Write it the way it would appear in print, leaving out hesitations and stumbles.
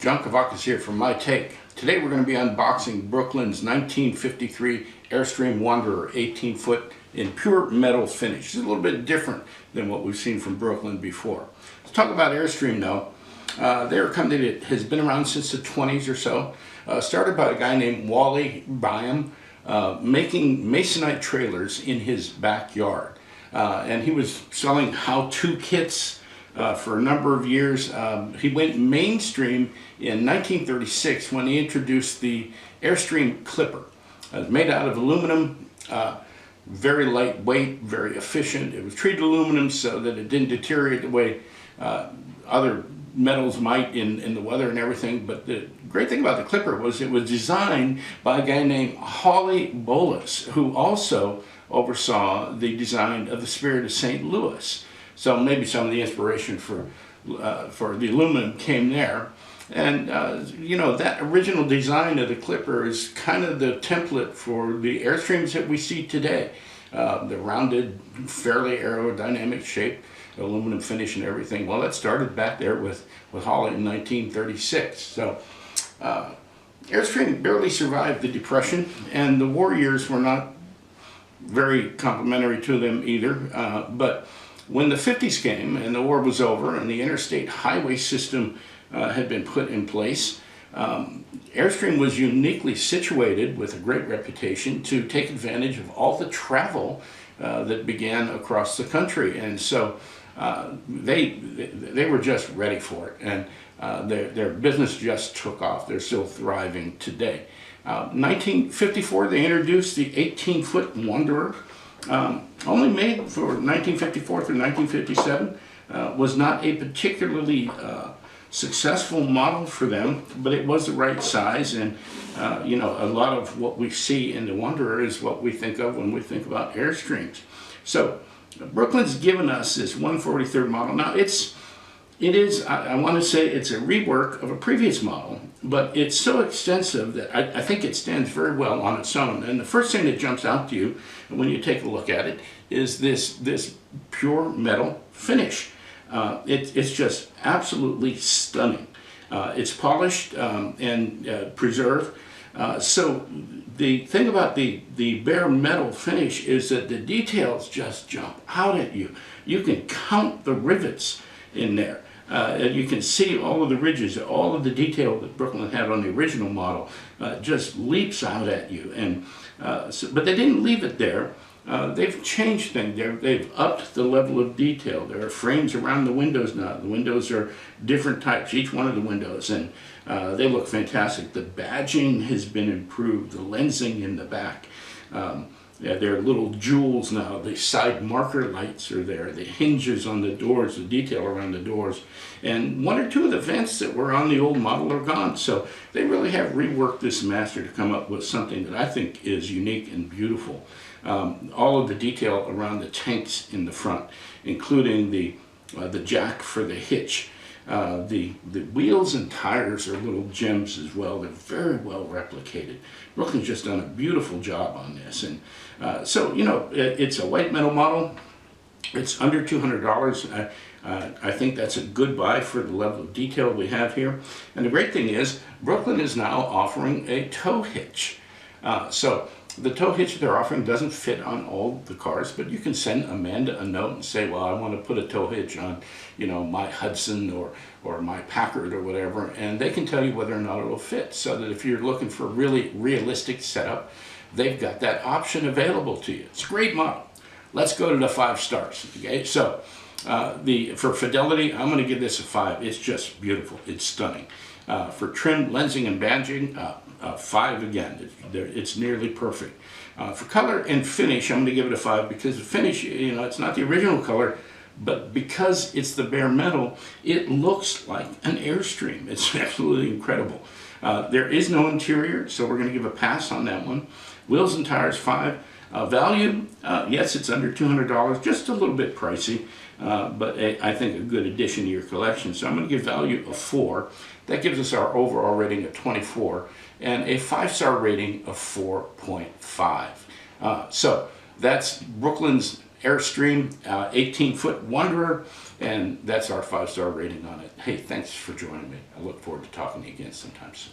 John Kavakis here from My Take. Today we're going to be unboxing Brooklyn's 1953 Airstream Wanderer 18-foot in pure metal finish. It's a little bit different than what we've seen from Brooklyn before. Let's talk about Airstream now. They're a company that has been around since the 20s or so. Started by a guy named Wally Byam, making masonite trailers in his backyard. And he was selling how-to kits for a number of years. He went mainstream in 1936 when he introduced the Airstream Clipper. It was made out of aluminum, very lightweight, very efficient. It was treated aluminum so that it didn't deteriorate the way other metals might in the weather and everything. But the great thing about the Clipper was it was designed by a guy named Hawley Bolus, who also oversaw the design of the Spirit of St. Louis. So maybe some of the inspiration for the aluminum came there. And you know, that original design of the Clipper is kind of the template for the Airstreams that we see today. The rounded, fairly aerodynamic shape, aluminum finish and everything. Well, that started back there with Hawley in 1936. So Airstream barely survived the Depression, and the war years were not very complimentary to them either. But when the 50s came and the war was over and the interstate highway system had been put in place, Airstream was uniquely situated with a great reputation to take advantage of all the travel that began across the country. And so they were just ready for it, and their business just took off. They're still thriving today. 1954, they introduced the 18-foot Wanderer. Only made for 1954 through 1957, was not a particularly successful model for them, but it was the right size. And you know, a lot of what we see in the Wanderer is what we think of when we think about Airstreams. So Brooklyn's given us this 143rd model. Now I want to say it's a rework of a previous model, but it's so extensive that I think it stands very well on its own. And the first thing that jumps out to you when you take a look at it is this pure metal finish. It's just absolutely stunning. It's polished and preserved. So the thing about the bare metal finish is that the details just jump out at you. You can count the rivets in there. And you can see all of the ridges, all of the detail that Brooklyn had on the original model just leaps out at you. And but they didn't leave it there. They've changed things. They've upped the level of detail. There are frames around the windows now. The windows are different types, each one of the windows, and they look fantastic. The badging has been improved, the lensing in the back. Yeah, there are little jewels now. The side marker lights are there. The hinges on the doors, the detail around the doors. And one or two of the vents that were on the old model are gone. So they really have reworked this master to come up with something that I think is unique and beautiful. All of the detail around the tanks in the front, including the jack for the hitch. The wheels and tires are little gems as well. They're very well replicated. Brooklyn's just done a beautiful job on this. And so, you know, it's a white metal model. It's under $200. I think that's a good buy for the level of detail we have here. And the great thing is, Brooklyn is now offering a tow hitch. So the tow hitch they're offering doesn't fit on all the cars, but you can send Amanda a note and say, well, I want to put a tow hitch on, you know, my Hudson or my Packard or whatever, and they can tell you whether or not it'll fit, so that if you're looking for a really realistic setup, they've got that option available to you. It's a great model. Let's go to the 5 stars, okay? So for fidelity, I'm going to give this a 5. It's just beautiful. It's stunning. For trim, lensing, and badging, 5 again. It's nearly perfect. For color and finish, I'm going to give it a 5 because the finish, you know, it's not the original color, but because it's the bare metal, it looks like an Airstream. It's absolutely incredible. There is no interior, so we're going to give a pass on that one. Wheels and tires, 5. Value, yes, it's under $200, just a little bit pricey, but I think a good addition to your collection. So I'm going to give value a 4. That gives us our overall rating of 24 and a 5-star rating of 4.5. So that's Brooklyn's Airstream 18-foot Wanderer, and that's our 5-star rating on it. Hey, thanks for joining me. I look forward to talking to you again sometime soon.